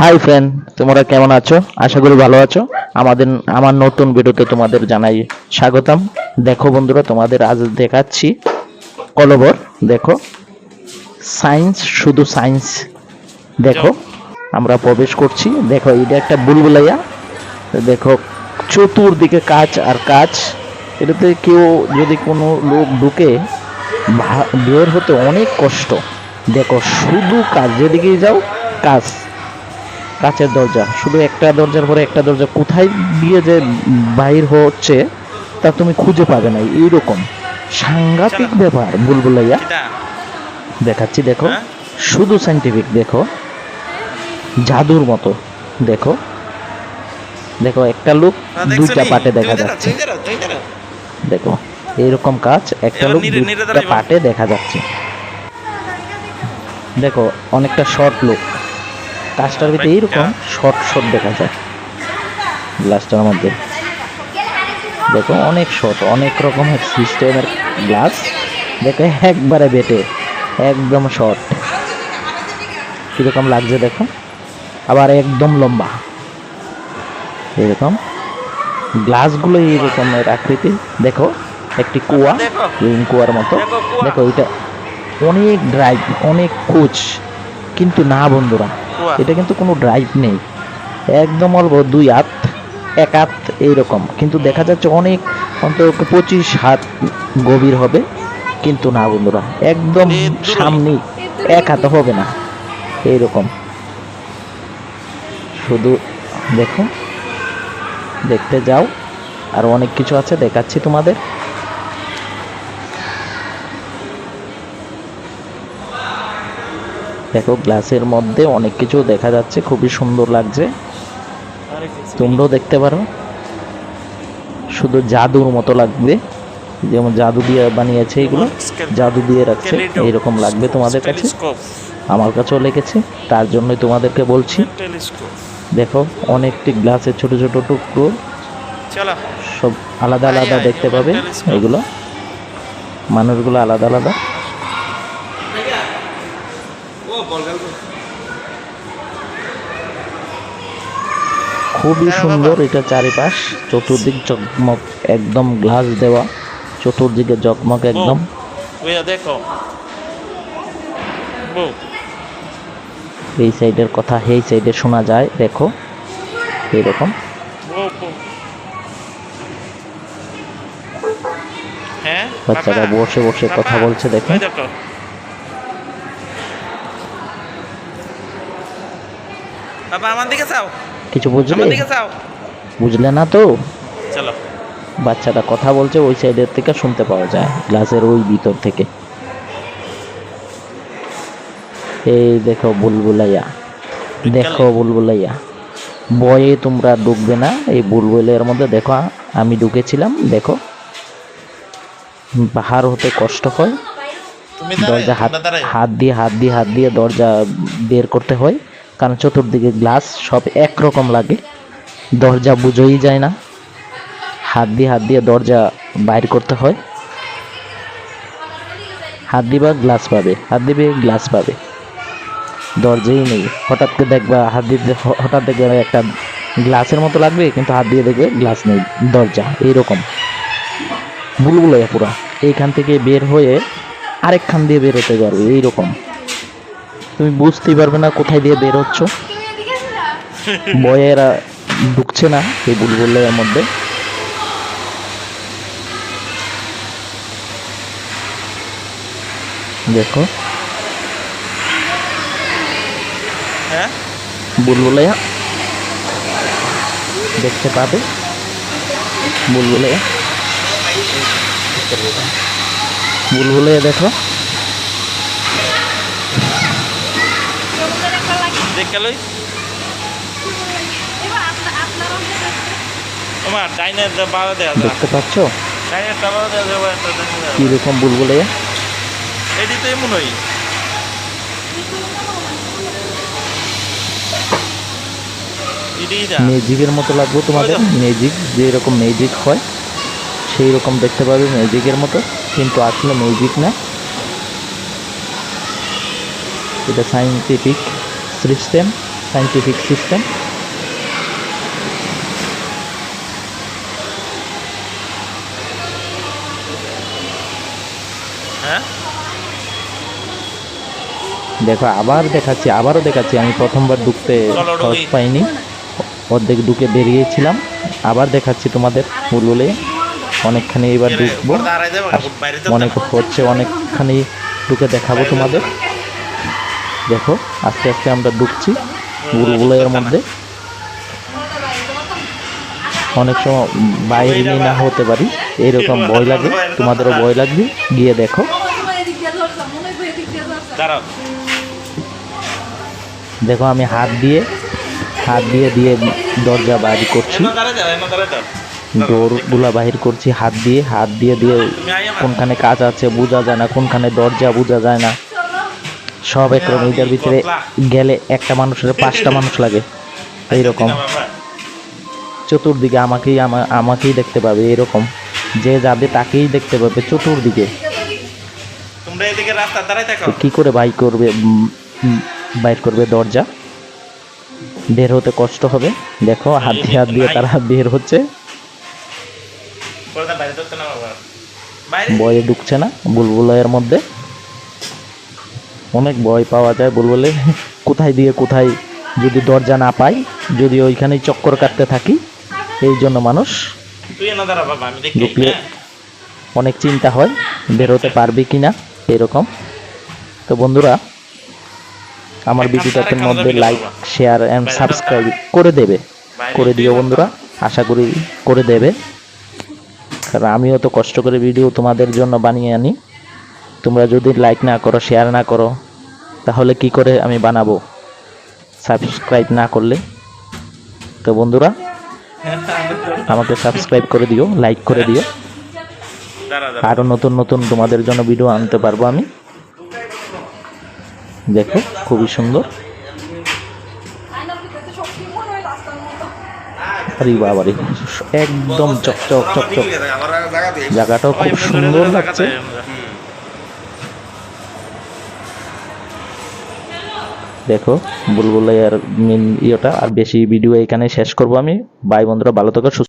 Hi friend, তোমরা কেমন আছো? আশা করি ভালো আছো। আমার নতুন ভিডিওতে তোমাদের জানাই স্বাগতম। দেখো বন্ধুরা, তোমাদের আজ দেখাচ্ছি কলবর। দেখো, সায়েন্স, শুধু সায়েন্স। দেখো, আমরা প্রবেশ করছি। দেখো, এটা একটা বুলবুলাইয়া। দেখো, চতুর্দিকে কাঁচ আর কাঁচ। এটাতে কেউ যদি কোনো লোক ঢুকে বের হতে অনেক কষ্ট। দেখো, শুধু কাজ, যেদিকেই যাও কাজ, কাঁচের দরজা, শুধু একটা দরজার পরে একটা দরজা, কোথায় দিয়ে যে বাহির হচ্ছে তা তুমি খুঁজে পাবে না। এইরকম সাংঘাতিক ব্যাপার বুলবুলাইয়া। দেখাচ্ছি, দেখো, শুধু সাইন্টিফিক। দেখো, জাদুর মতো। দেখো, দেখো, একটা লোক দুইটা পাটে দেখা যাচ্ছে। দেখো, এইরকম কাজ, একটা লোক দুইটা পাটে দেখা যাচ্ছে। দেখো, অনেকটা শর্ট লোক, কাজটার ভিতরে এইরকম শর্ট শর্ট দেখা যায় গ্লাসটার মধ্যে। দেখো, অনেক শর্ট, অনেক রকমের সিস্টেমের গ্লাস। দেখো, একবারে বেটে একদম শর্ট, কিরকম লাগছে দেখো। আবার একদম লম্বা, এরকম গ্লাসগুলো এইরকমের আকৃতি। দেখো, একটি কুয়া, কুয়ার মতো। দেখো, এটা অনেক ড্রাইভ, অনেক কোচ, কিন্তু না বন্ধুরা, এটা কিন্তু কোনো ড্রাইভ নেই। একদম অল্প 2 হাত, 1 হাত এইরকম, কিন্তু দেখা যাচ্ছে অনেক, অন্তত 25 হাত গভীর হবে। কিন্তু না বন্ধুরা, একদম সামনে 1 হাত হবে না, এইরকম। শুধু দেখো, দেখতে যাও, আর অনেক কিছু আছে, দেখাচ্ছি তোমাদের। দেখো, গ্লাসের মধ্যে অনেক কিছু দেখা যাচ্ছে, খুবই সুন্দর লাগছে, তোমরাও দেখতে পারো। শুধু জাদুর মতো লাগবে, যেমন জাদু দিয়ে বানিয়েছে, এগুলো জাদু দিয়ে রাখছে, এইরকম লাগবে তোমাদের কাছে। আমার কাছেও লেগেছে, তার জন্যই তোমাদেরকে বলছি। দেখো, অনেকটি গ্লাসের ছোট ছোট টুকরো, সব আলাদা আলাদা দেখতে পাবে। এগুলো মানুষগুলো আলাদা আলাদা। খুবই সুন্দর এটা চারিপাশ, চতুর্দিক জগমগ, একদম গ্লাস দেওয়া, চতুর্দিকে জগমগ একদম। এই সাইডের কথা এই সাইডে শোনা যায়। দেখো, এইরকম বাচ্চারা বসে বসে কথা বলছে। দেখো, কিছু বুঝলে না তো? বাচ্চাটা কথা বলছে, ওই সাইডের থেকে শুনতে পাওয়া যায়, গ্লাসের ওই ভিতর থেকে। এই দেখো বুলবুলাইয়া, দেখো বুলবুলাইয়া। বয়ে তোমরা ঢুকবে না এই বুলবুলাইয়ার মধ্যে। দেখো, আমি ঢুকেছিলাম। দেখো, বাহার হতে কষ্ট হয়, দরজা হাত দিয়ে দরজা বের করতে হয়, কারণ চতুর্দিকে গ্লাস, সব একরকম লাগে, দরজা বুঝোই যায় না। হাত দিয়ে দরজা বাইর করতে হয়। হাত দিবা গ্লাস পাবে, হাত দিবে গ্লাস পাবে, দরজাই নেই। হঠাৎ করে দেখবা হাত দিতে, হঠাৎ দেখবে একটা গ্লাসের মতো লাগবে, কিন্তু হাত দিয়ে দেখবে গ্লাস নেই, দরজা। এইরকম বুলবুলাইয়া পুরা। এইখান থেকে বের হয়ে আরেকখান দিয়ে বের হতে পারবে। এইরকম তুমি বুঝতেই পারবে না কোথায় দিয়ে বের হচ্ছ। বয়েরা ঢুকছে না এই বুলবুলাইয়ার মধ্যে। দেখো, বুলবুলাইয়া দেখতে পাবে, বুলবুলাইয়া, বুলবুলাইয়া দেখো। দেখতে পাচ্ছ কিরকম বুলবুলাইয়া? ম্যাজিকের মতো লাগবে তোমাদের, ম্যাজিক যেরকম ম্যাজিক হয় সেই রকম দেখতে পাবে, ম্যাজিকের মতো, কিন্তু আসলে ম্যাজিক না, এটা সায়েন্টিফিক সিস্টেম। Scientific system. হ্যাঁ দেখো আবারও দেখাচ্ছি, আমি প্রথমবার ঢুকতে চলো, সাহস ঢুকি। পাইনি, অর্ধেক ঢুকে বেরিয়েছিলাম। আবার দেখাচ্ছি তোমাদের বুলবুলে অনেকখানি এবার ঢুকবো, পর্দা হারাই যাবে, বাইরে তো অনেক হচ্ছে, অনেকখানি ঢুকে দেখাবো তোমাদের। দেখো আস্তে আস্তে আমরা ঢুকছি বুলবুলের মধ্যে। অনেক সময় বাইরে নিয়ে না হতে পারি, এরকম ভয় লাগে, তোমাদেরও ভয় লাগবে, গিয়ে দেখো। দাঁড়াও দেখো আমি হাত দিয়ে দিয়ে দরজা বাইর করছি, এনো দাঁড়াই যাও, এনো দাঁড়াই যাও। ডোরগুলা বাহির করছি হাত দিয়ে তুমি আইয়া না। কোনখানে কাজ আছে বোঝা যায় না, কোনখানে দরজা বোঝা যায় না, সব একরকম। এটার ভিতরে গেলে একটা মানুষের 5টা মানুষ লাগে, এইরকম। চতুর্দিকে আমাকেই দেখতে পাবে, এরকম যে যাবে তাকেই দেখতে পাবে চতুর্দিকে। তোমরা এদিকে রাস্তা দাঁড়াই থাকো। তো কি করে বাইর করবে দরজা, বের হতে কষ্ট হবে। দেখো হাত দিয়ে তারা বের হচ্ছে, পর্দা বাইরে ধরতে না বাবা। বাইরে ভয়ে ঢুকছে না বুলবুলের মধ্যে। অনেক ভয় পাওয়া যায় বুলবুলে, কোথায় দিয়ে কোথায় যদি দরজা না পাই, যদি ওইখানেই চক্কর কাটতে থাকি। এই জন্য মানুষ তুই এনো দাঁড়া বাবা, আমি দেখি। ঢুকলে অনেক চিন্তা হয় বেরোতে পারবে কিনা, এরকম। তো বন্ধুরা আমার ভিডিওটার মধ্যে লাইক, শেয়ার অ্যান্ড সাবস্ক্রাইব করে দিও বন্ধুরা, আশা করি করে দেবে। কারণ আমিও তো কষ্ট করে ভিডিও তোমাদের জন্য বানিয়ে আনি, তোমরা যদি লাইক না করো, শেয়ার না করো, তাহলে কি করে আমি বানাবো, সাবস্ক্রাইব না করলে। তো বন্ধুরা আমাকে সাবস্ক্রাইব করে দিও, লাইক করে দিও, দাঁড়া দাঁড়া। আরও নতুন নতুন তোমাদের জন্য ভিডিও আনতে পারবো আমি। দেখো খুবই সুন্দর, আরে বাবারে একদম চকচক চকচক, জায়গাটাও খুব সুন্দর লাগছে। দেখো বুলবুলের মেন ইয়েটা। আর বেশি ভিডিও এখানে শেষ করবো আমি। বাই বন্ধুরা, ভালো থেকো, সুস্থ